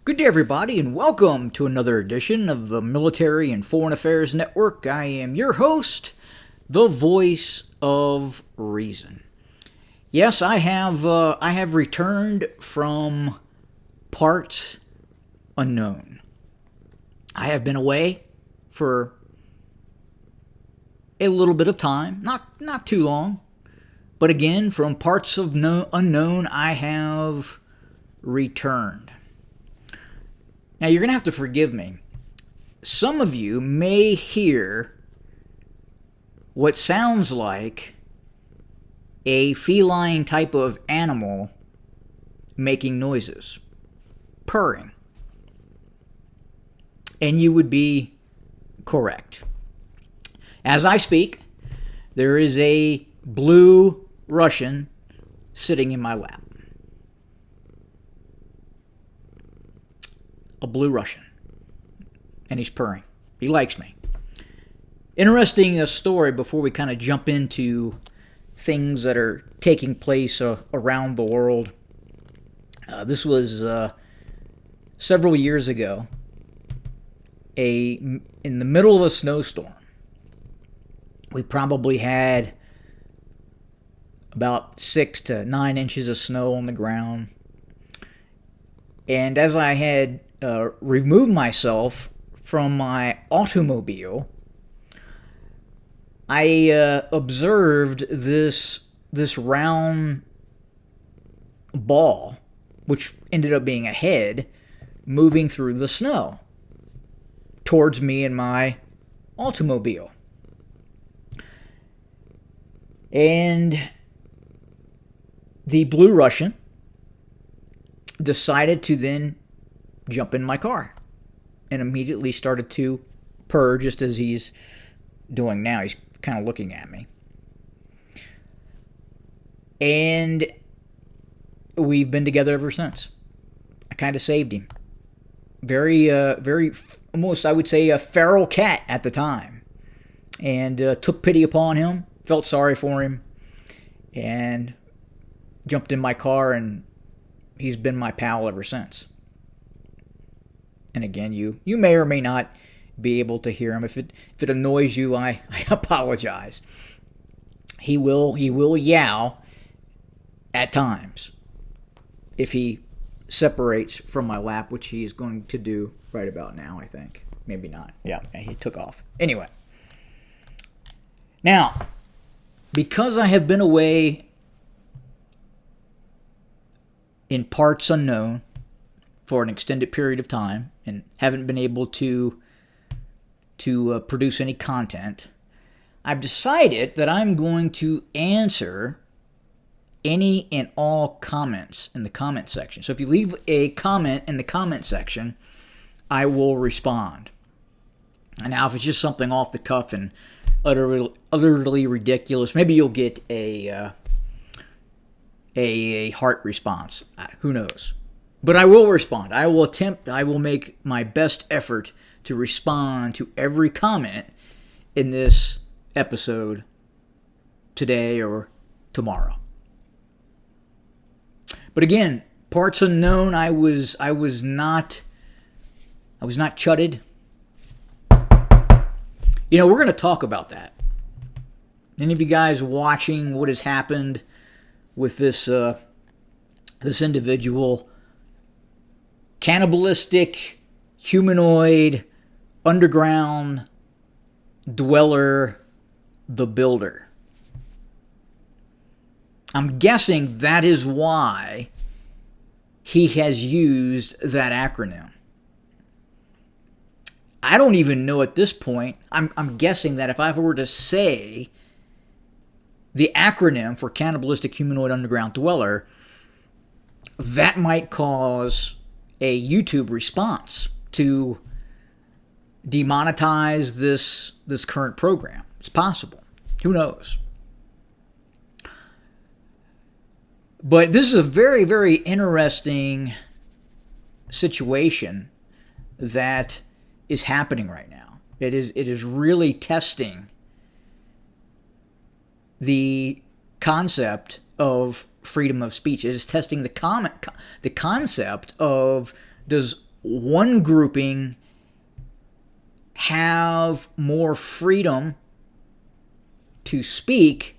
Good day, everybody, and welcome to another edition of the Military and Foreign Affairs Network. I am your host, the voice of reason. Yes, I have returned from parts unknown. I have been away for a little bit of time, not too long, but again, from parts of unknown, I have returned. Now, you're going to have to forgive me. Some of you may hear what sounds like a feline type of animal making noises, purring. And you would be correct. As I speak, there is a blue Russian sitting in my lap. A blue Russian. And he's purring. He likes me. Interesting story before we kind of jump into things that are taking place around the world. This was several years ago. In the middle of a snowstorm. We probably had about 6 to 9 inches of snow on the ground. And as I had removed myself from my automobile, I observed this round ball, which ended up being a head, moving through the snow towards me and my automobile. And the blue Russian decided to then jump in my car and immediately started to purr just as he's doing now. He's kind of looking at me. And we've been together ever since. I kind of saved him. Very, almost, I would say, a feral cat at the time. And took pity upon him, felt sorry for him, and jumped in my car, and he's been my pal ever since. And again, you may or may not be able to hear him. If it annoys you, I apologize. He will yowl at times if he separates from my lap, which he's going to do right about now, I think. Maybe not. Yeah, he took off. Anyway. Now, because I have been away in parts unknown for an extended period of time and haven't been able to produce any content, I've decided that I'm going to answer any and all comments in the comment section. So if you leave a comment in the comment section, I will respond. And now if it's just something off the cuff and utterly ridiculous, maybe you'll get a heart response. Who knows? But I will respond. I will make my best effort to respond to every comment in this episode today or tomorrow. But again, parts unknown, I was not chutted. You know, we're going to talk about that. Any of you guys watching what has happened with this individual, cannibalistic, humanoid, underground dweller, the Builder? I'm guessing that is why he has used that acronym. I don't even know at this point. I'm guessing that if I were to say the acronym for cannibalistic humanoid underground dweller, that might cause a YouTube response to demonetize this current program. It's possible. Who knows? But this is a very, very interesting situation that is happening right now. It is really testing the concept of freedom of speech. It is testing the concept of, does one grouping have more freedom to speak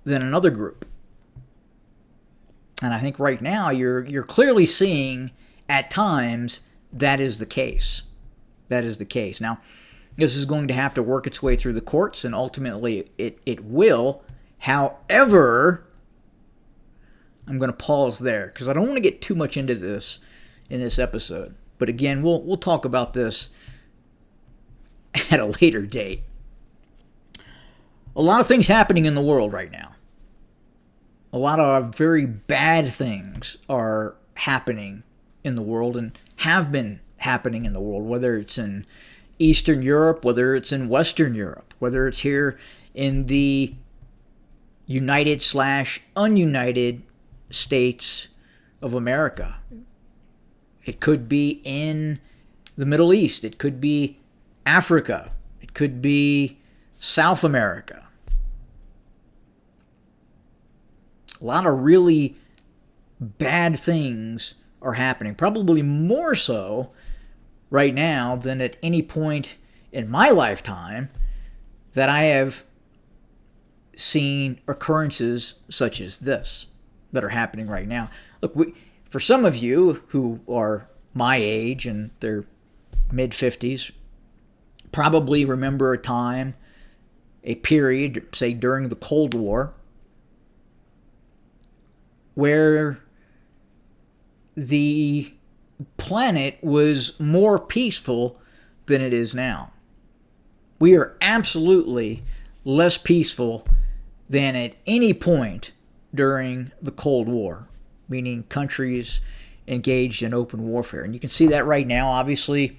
than another group. And I think right now you're clearly seeing at times that is the case. That is the case. Now, this is going to have to work its way through the courts, and ultimately it will. However, I'm going to pause there because I don't want to get too much into this in this episode. But again, we'll talk about this at a later date. A lot of things happening in the world right now. A lot of very bad things are happening in the world and have been happening in the world, whether it's in Eastern Europe, whether it's in Western Europe, whether it's here in the United/ununited States of America. It could be in the Middle East. It could be Africa. It could be South America. A lot of really bad things are happening, probably more so right now than at any point in my lifetime that I have seen occurrences such as this that are happening right now. Look, for some of you who are my age and their mid-50s, probably remember a time, a period, say during the Cold War, where the planet was more peaceful than it is now. We are absolutely less peaceful than at any point during the Cold War, meaning countries engaged in open warfare. And you can see that right now, obviously,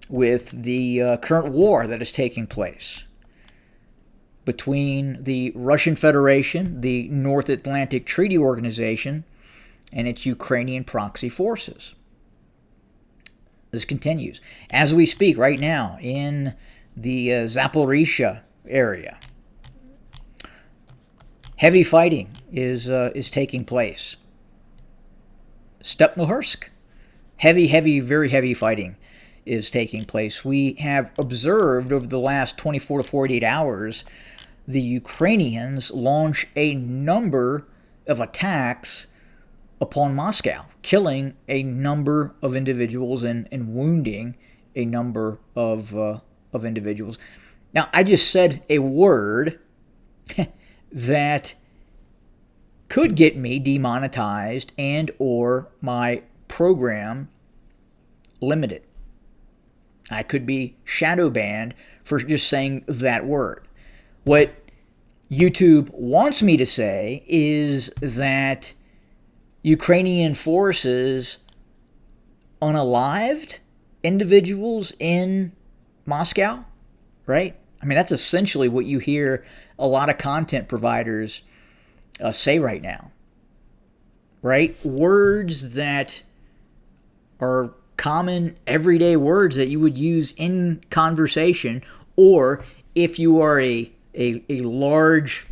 with the current war that is taking place between the Russian Federation, the North Atlantic Treaty Organization, and its Ukrainian proxy forces. This continues. As we speak right now in the Zaporizhzhia area, heavy fighting is taking place. Stepnohursk, very heavy fighting is taking place. We have observed over the last 24 to 48 hours the Ukrainians launch a number of attacks upon Moscow, killing a number of individuals and wounding a number of individuals. Now, I just said a word that could get me demonetized and or my program limited. I could be shadow banned for just saying that word. What YouTube wants me to say is that Ukrainian forces unalived individuals in Moscow, right? I mean, that's essentially what you hear a lot of content providers say right now, right? Words that are common everyday words that you would use in conversation, or if you are a large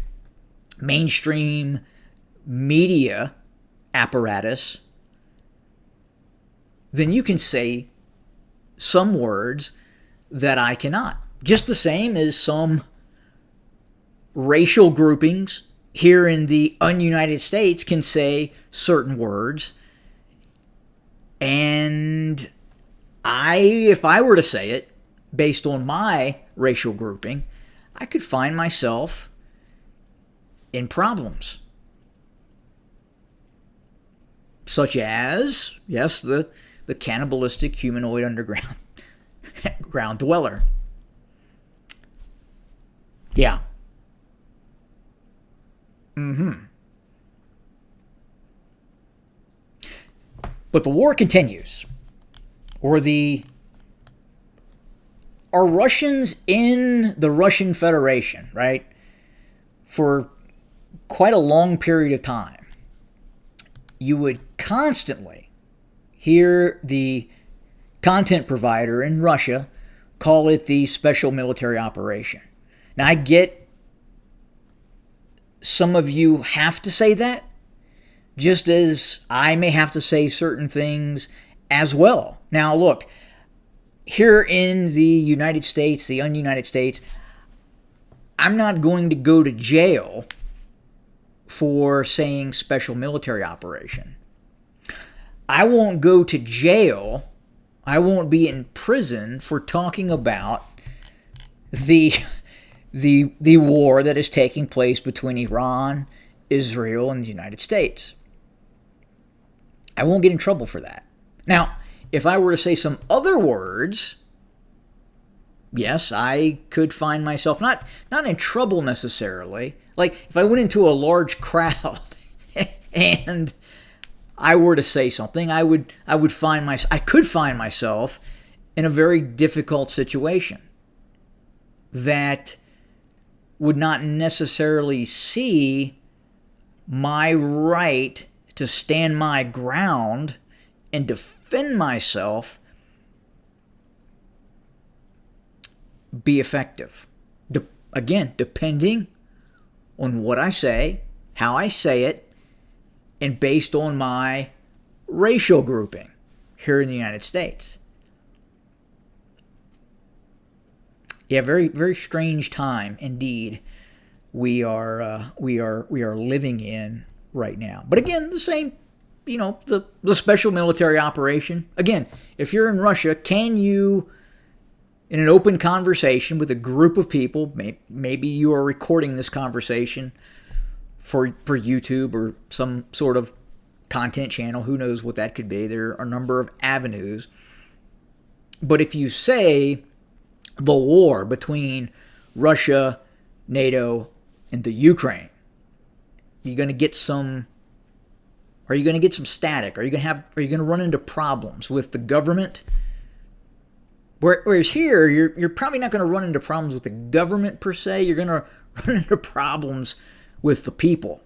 mainstream media apparatus, then you can say some words that I cannot. Just the same as some racial groupings here in the ununited States can say certain words. And if I were to say it based on my racial grouping, I could find myself in problems. Such as, yes, the cannibalistic humanoid underground ground dweller. Yeah. But the war continues. Are Russians in the Russian Federation, right? For quite a long period of time, you would constantly hear the content provider in Russia call it the special military operation. Now, I get some of you have to say that, just as I may have to say certain things as well. Now, look, here in the United States, the un-United States, I'm not going to go to jail for saying special military operation. I won't go to jail. I won't be in prison for talking about the war that is taking place between Iran, Israel, and the United States. I won't get in trouble for that. Now, if I were to say some other words, yes, I could find myself not in trouble necessarily. Like if I went into a large crowd and I were to say something, I could find myself in a very difficult situation that would not necessarily see my right to stand my ground and defend myself be effective. Again, depending on what I say, how I say it, and based on my racial grouping here in the United States. Yeah, very, very strange time indeed we are living in right now. But again, the same, the special military operation. Again, if you're in Russia, can you, in an open conversation with a group of people, maybe you are recording this conversation for YouTube or some sort of content channel, who knows what that could be. There are a number of avenues. But if you say the war between Russia, NATO, and the Ukraine, are you going to get some static? Are you going to run into problems with the government? Whereas here, you're probably not going to run into problems with the government per se. You're going to run into problems with the people.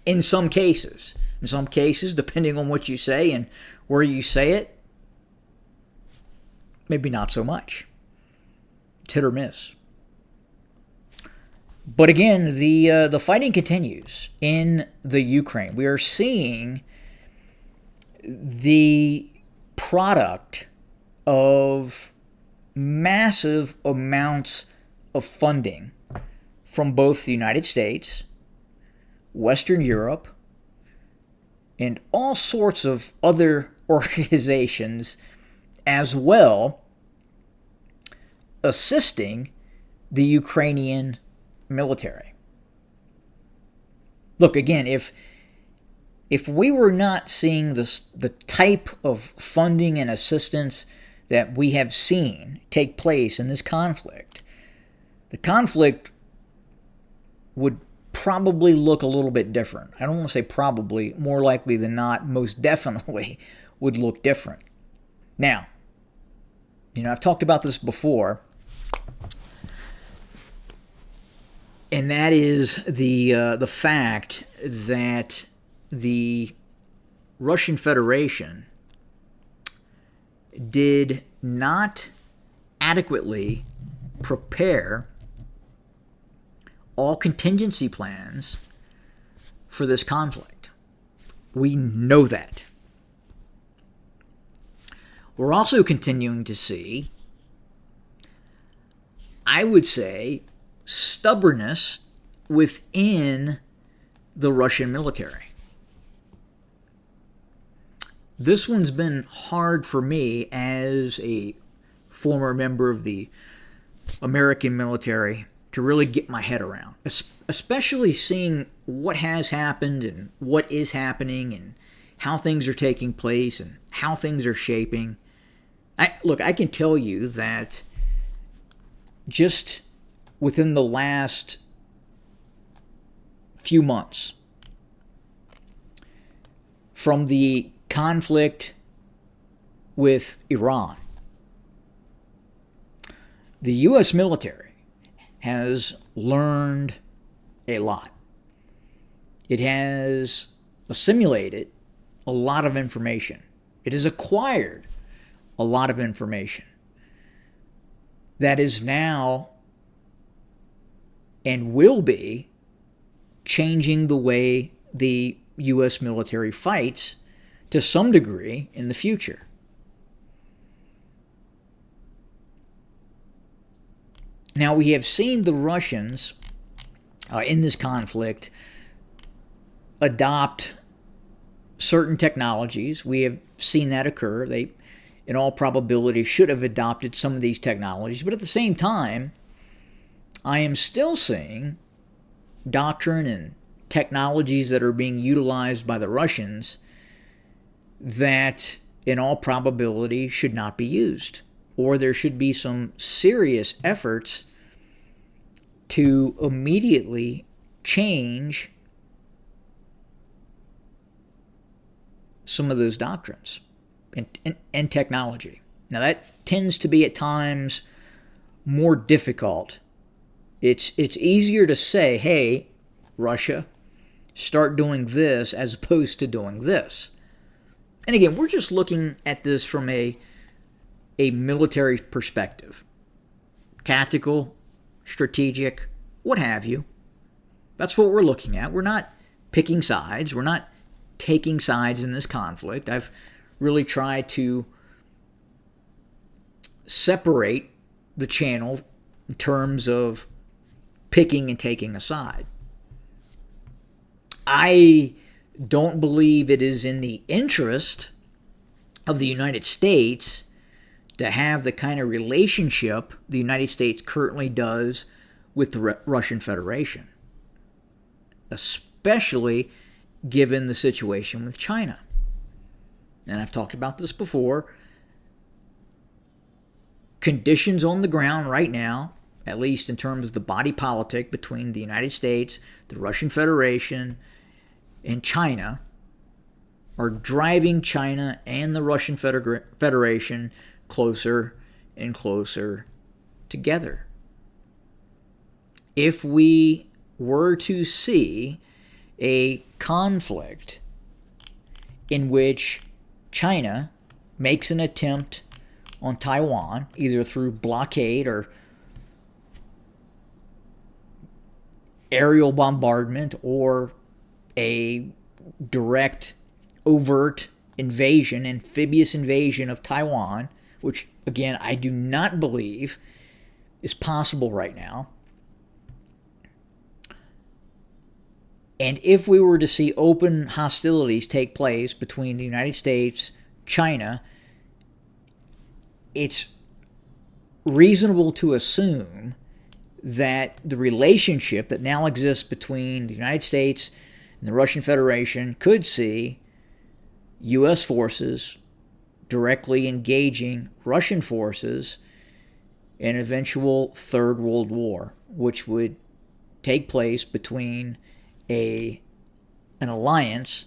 In some cases, depending on what you say and where you say it, maybe not so much. It's hit or miss. But again, the fighting continues in the Ukraine. We are seeing the product of massive amounts of funding from both the United States, Western Europe, and all sorts of other organizations as well, assisting the Ukrainian military. Look, again, if we were not seeing the type of funding and assistance that we have seen take place in this conflict, the conflict would probably look a little bit different. I don't want to say probably, more likely than not, most definitely would look different. Now, I've talked about this before, and that is the fact that the Russian Federation did not adequately prepare all contingency plans for this conflict. We know that. We're also continuing to see, I would say, stubbornness within the Russian military. This one's been hard for me as a former member of the American military to really get my head around, especially seeing what has happened and what is happening and how things are taking place and how things are shaping. I can tell you that just within the last few months, from the conflict with Iran, the U.S. military has learned a lot. It has assimilated a lot of information. It has acquired a lot of information that is now and will be changing the way the U.S. military fights to some degree in the future. Now, we have seen the Russians in this conflict adopt certain technologies. We have seen that occur. They, in all probability, should have adopted some of these technologies. But at the same time, I am still seeing doctrine and technologies that are being utilized by the Russians that, in all probability, should not be used. Or there should be some serious efforts to immediately change some of those doctrines and technology. Now, that tends to be at times more difficult. It's easier to say, hey, Russia, start doing this as opposed to doing this. And again, we're just looking at this from a military perspective. Tactical, strategic, what have you. That's what we're looking at. We're not picking sides. We're not taking sides in this conflict. I've really tried to separate the channel in terms of picking and taking a side. I don't believe it is in the interest of the United States to have the kind of relationship the United States currently does with the Russian Federation, especially given the situation with China. And I've talked about this before. Conditions on the ground right now, at least in terms of the body politic between the United States, the Russian Federation, and China, are driving China and the Russian Federation closer and closer together. If we were to see a conflict in which China makes an attempt on Taiwan, either through blockade or aerial bombardment or a direct, overt invasion, amphibious invasion of Taiwan, which, again, I do not believe is possible right now. And if we were to see open hostilities take place between the United States, China, it's reasonable to assume that the relationship that now exists between the United States and the Russian Federation could see U.S. forces directly engaging Russian forces in an eventual Third World War, which would take place between an alliance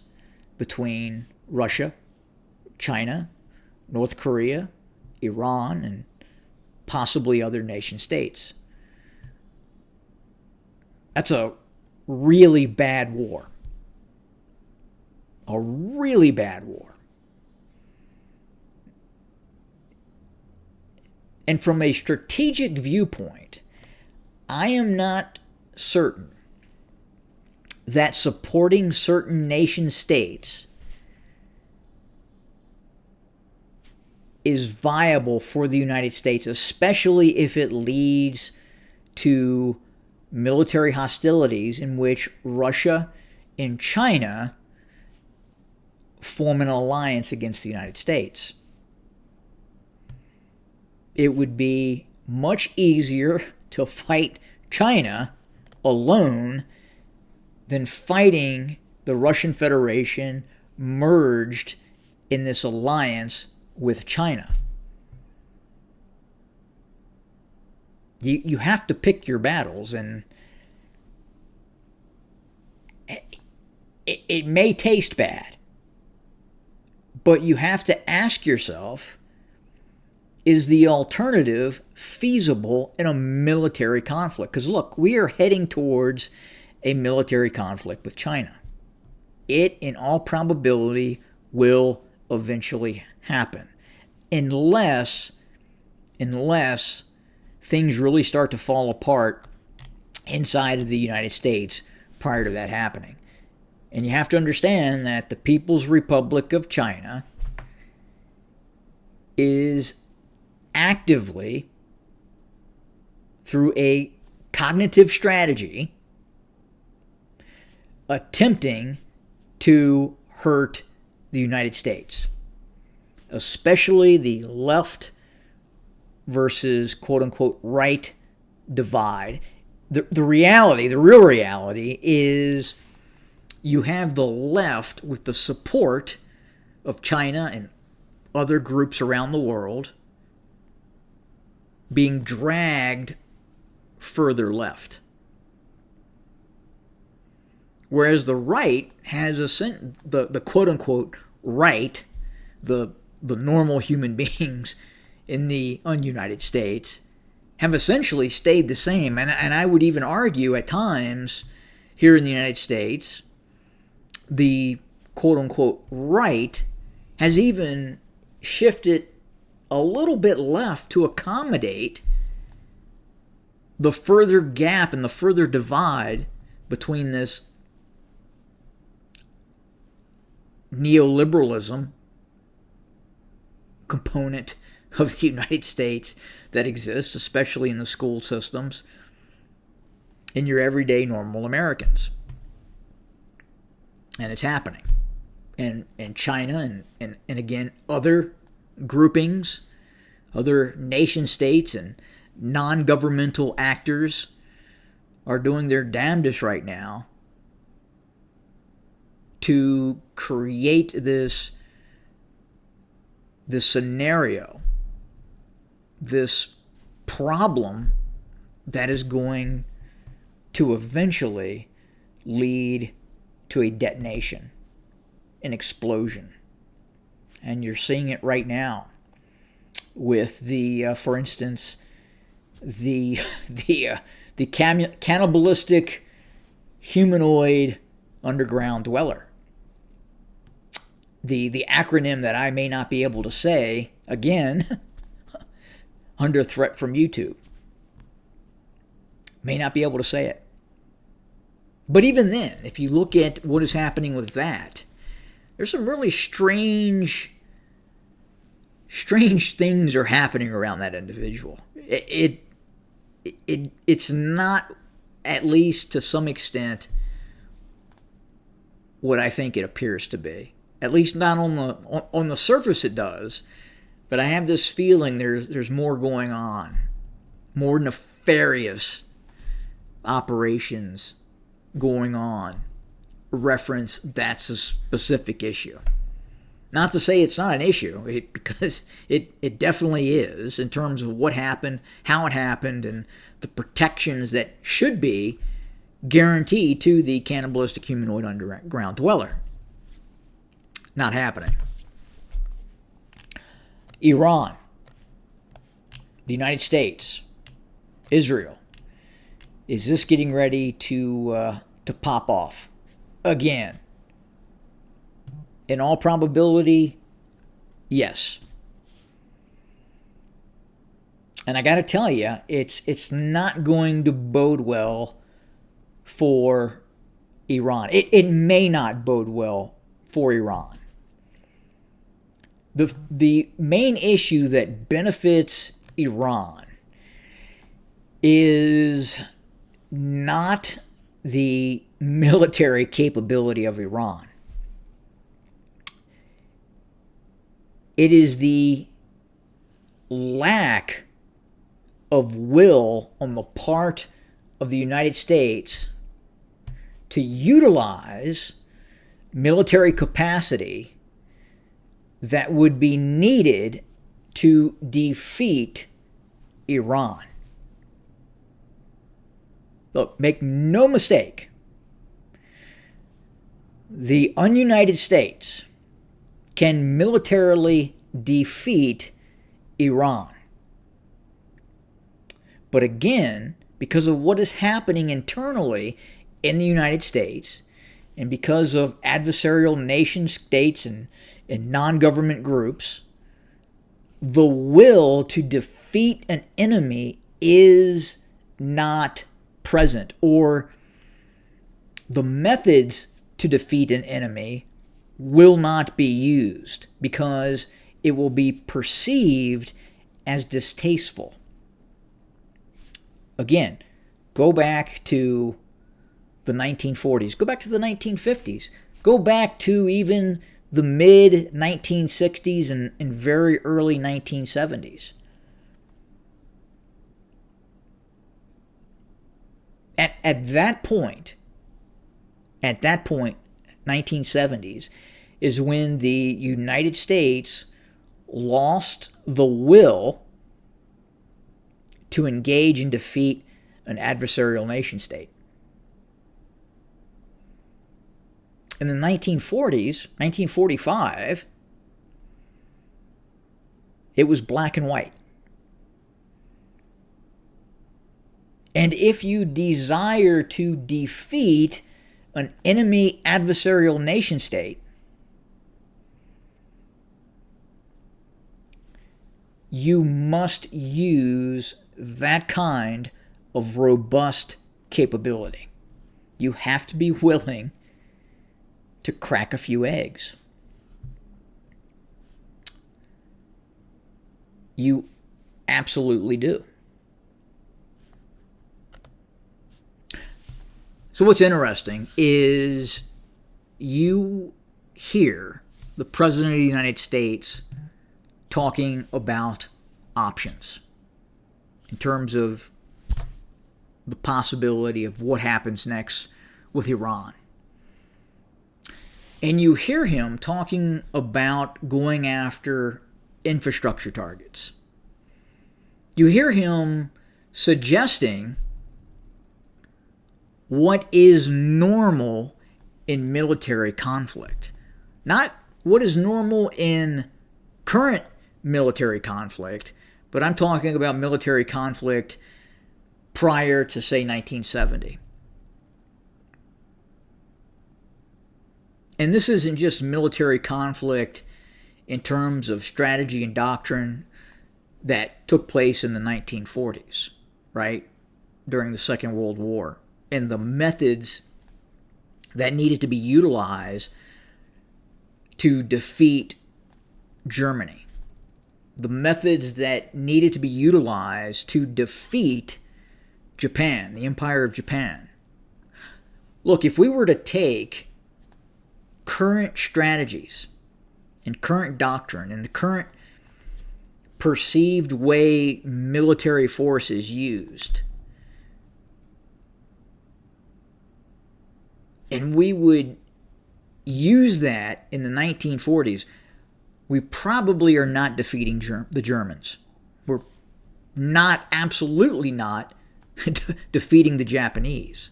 between Russia, China, North Korea, Iran, and possibly other nation states. That's a really bad war. A really bad war. And from a strategic viewpoint, I am not certain that supporting certain nation states is viable for the United States, especially if it leads to military hostilities in which Russia and China form an alliance against the United States. It would be much easier to fight China alone than fighting the Russian Federation merged in this alliance with China. You have to pick your battles, and it may taste bad, but you have to ask yourself, is the alternative feasible in a military conflict? Because look, we are heading towards a military conflict with China. It, in all probability, will eventually happen. Unless things really start to fall apart inside of the United States prior to that happening. And you have to understand that the People's Republic of China is actively through a cognitive strategy attempting to hurt the United States, especially the left versus quote-unquote right divide. The reality, the real reality is you have the left with the support of China and other groups around the world being dragged further left. Whereas the right has the quote-unquote right, the normal human beings in the un-United States, have essentially stayed the same. And I would even argue at times here in the United States, the quote-unquote right has even shifted a little bit left to accommodate the further gap and the further divide between this neoliberalism component of the United States that exists, especially in the school systems, in your everyday normal Americans. And it's happening. And China and again, other groupings, other nation states and non-governmental actors are doing their damnedest right now to create this scenario, this problem that is going to eventually lead to a detonation, an explosion. And you're seeing it right now with for instance, the cannibalistic humanoid underground dweller. The acronym that I may not be able to say, again, under threat from YouTube. May not be able to say it. But even then, if you look at what is happening with that, there's some really strange things are happening around that individual. It's not, at least to some extent, what I think it appears to be. At least not on the surface it does, but I have this feeling there's more going on, more nefarious operations going on. Reference that's a specific issue. Not to say it's not an issue, because it definitely is in terms of what happened, how it happened, and the protections that should be guaranteed to the cannibalistic humanoid underground dweller. Not happening. Iran, the United States, Israel. Is this getting ready to pop off again? In all probability, yes. And I got to tell you, it's not going to bode well for Iran. It may not bode well for Iran. The main issue that benefits Iran is not the military capability of Iran. It is the lack of will on the part of the United States to utilize military capacity that would be needed to defeat Iran. Look, make no mistake, the un-United States can militarily defeat Iran. But again, because of what is happening internally in the United States, and because of adversarial nation states and non-government groups, the will to defeat an enemy is not present, or the methods to defeat an enemy will not be used because it will be perceived as distasteful. Again, go back to the 1940s, go back to the 1950s, go back to even the mid 1960s and very early 1970s. At that point, 1970s, is when the United States lost the will to engage and defeat an adversarial nation state. In the 1940s, 1945, it was black and white. And if you desire to defeat an enemy adversarial nation state, you must use that kind of robust capability. You have to be willing to crack a few eggs. You absolutely do. So what's interesting is you hear the President of the United States talking about options in terms of the possibility of what happens next with Iran. And you hear him talking about going after infrastructure targets. You hear him suggesting what is normal in military conflict. Not what is normal in current military conflict, but I'm talking about military conflict prior to, say, 1970. And this isn't just military conflict in terms of strategy and doctrine that took place in the 1940s, right? During the Second World War. And the methods that needed to be utilized to defeat Germany. The methods that needed to be utilized to defeat Japan, the Empire of Japan. Look, if we were to take current strategies and current doctrine and the current perceived way military force is used, and we would use that in the 1940s, we probably are not defeating the Germans. We're not, absolutely not, defeating the Japanese.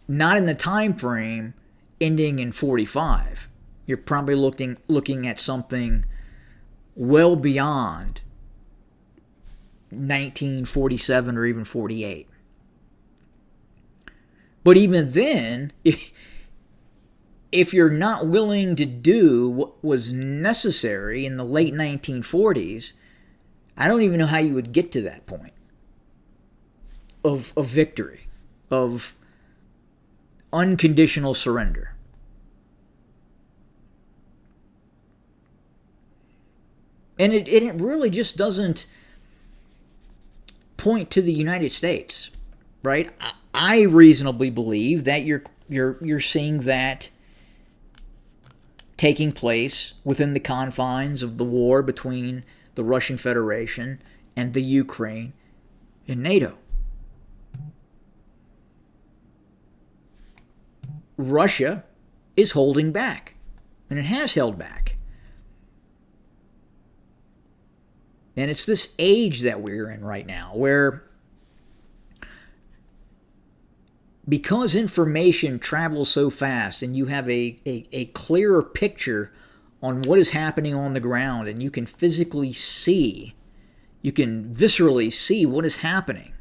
Not in the time frame ending in 45. You're probably looking at something well beyond 1947 or even 48. But even then, if you're not willing to do what was necessary in the late 1940s, I don't even know how you would get to that point of victory, of unconditional surrender. And it really just doesn't point to the United States, right? I reasonably believe that you're seeing that taking place within the confines of the war between the Russian Federation and the Ukraine and NATO. Russia is holding back, and it has held back. And it's this age that we're in right now where, because information travels so fast and you have a clearer picture on what is happening on the ground, and you can physically see, you can viscerally see what is happening,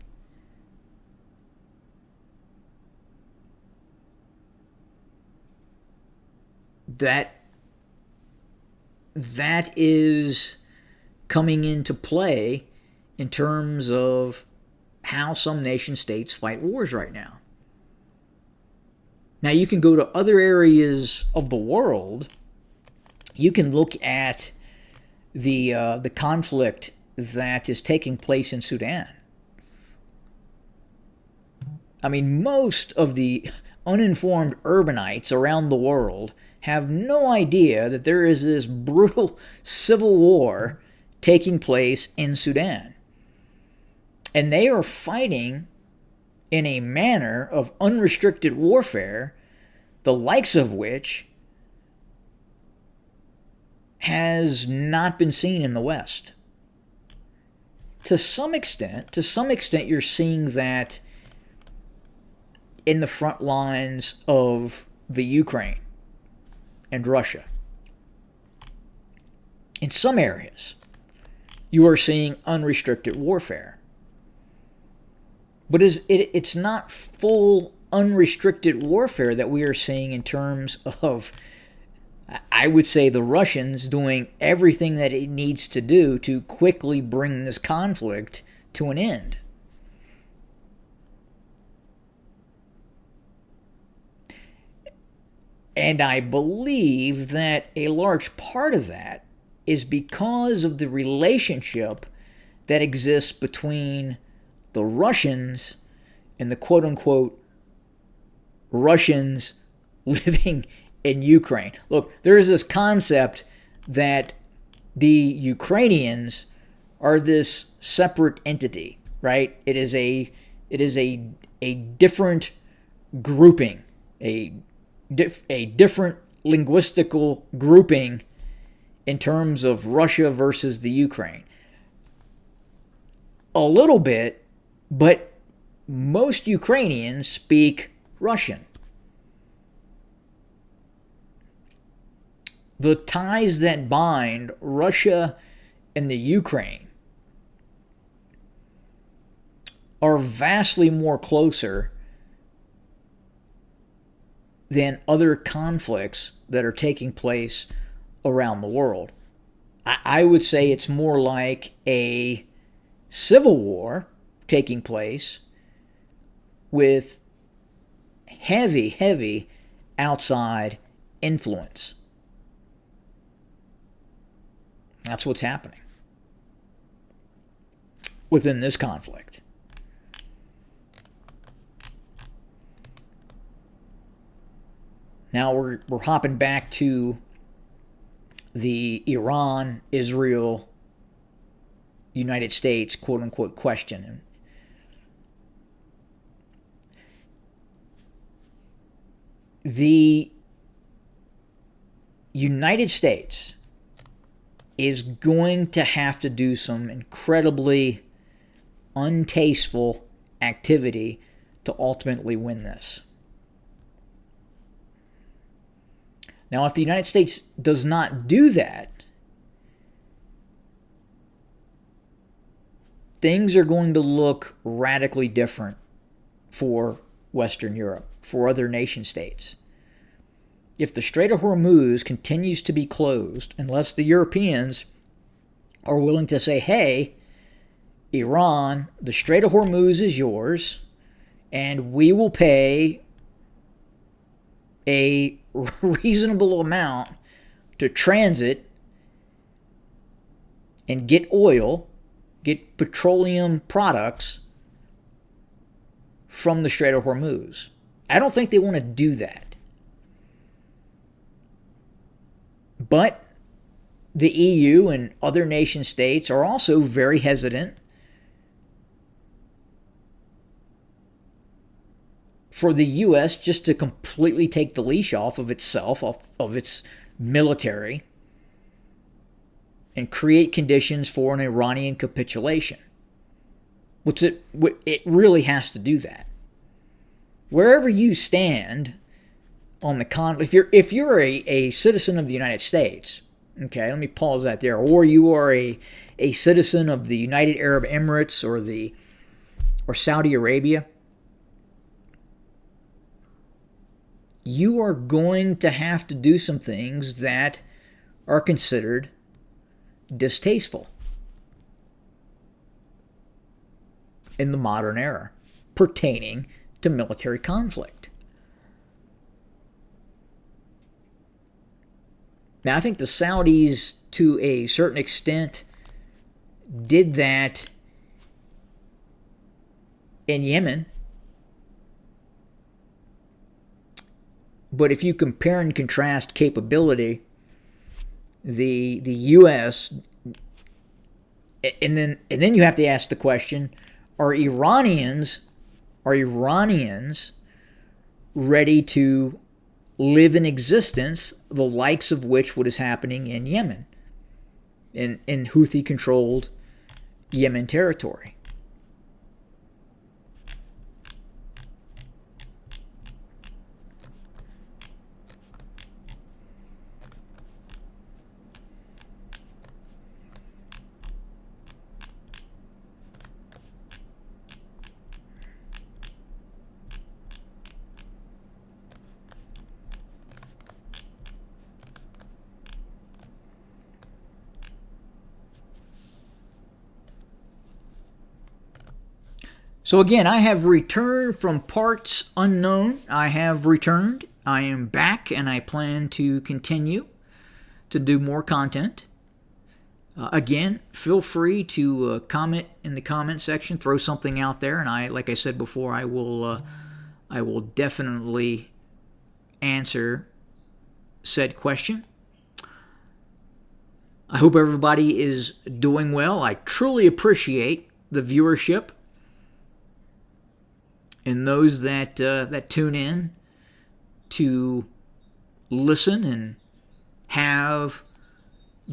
that is coming into play in terms of how some nation states fight wars right now. Now, you can go to other areas of the world. You can look at the conflict that is taking place in Sudan. I mean, most of the uninformed urbanites around the world have no idea that there is this brutal civil war taking place in Sudan. And they are fighting in a manner of unrestricted warfare, the likes of which has not been seen in the West. To some extent, you're seeing that in the front lines of the Ukraine and Russia. In some areas, you are seeing unrestricted warfare. But it's not full unrestricted warfare that we are seeing in terms of, I would say, the Russians doing everything that it needs to do to quickly bring this conflict to an end. And I believe that a large part of that is because of the relationship that exists between the Russians and the quote-unquote Russians living in Ukraine. Look, there is this concept that the Ukrainians are this separate entity, right? It is a different grouping, a different linguistical grouping in terms of Russia versus the Ukraine. A little bit, but most Ukrainians speak Russian. The ties that bind Russia and the Ukraine are vastly more closer than other conflicts that are taking place around the world. I would say it's more like a civil war taking place with heavy outside influence. That's what's happening within this conflict. Now we're hopping back to the Iran, Israel, United States, quote unquote, question. The United States is going to have to do some incredibly untasteful activity to ultimately win this. Now, if the United States does not do that, things are going to look radically different for Western Europe, for other nation states. If the Strait of Hormuz continues to be closed, unless the Europeans are willing to say, hey, Iran, the Strait of Hormuz is yours, and we will pay a reasonable amount to transit and get oil, get petroleum products from the Strait of Hormuz. I don't think they want to do that. But the EU and other nation states are also very hesitant for the U.S. just to completely take the leash off of itself, of its military, and create conditions for an Iranian capitulation. Which it really has to do that. Wherever you stand on the if you're a citizen of the United States, okay, let me pause that there, or you are a citizen of the United Arab Emirates or Saudi Arabia, you are going to have to do some things that are considered distasteful in the modern era pertaining to military conflict. Now, I think the Saudis, to a certain extent, did that in Yemen But if you compare and contrast capability, the U.S. and then you have to ask the question: Are Iranians ready to live in existence the likes of which what is happening in Yemen, in Houthi-controlled Yemen territory? So again, I have returned from parts unknown. I have returned. I am back, and I plan to continue to do more content. Again, feel free to comment in the comment section, throw something out there, and like I said before, I will definitely answer said question. I hope everybody is doing well. I truly appreciate the viewership and those that tune in to listen and have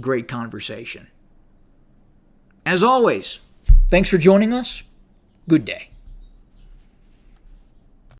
great conversation. As always, thanks for joining us. Good day.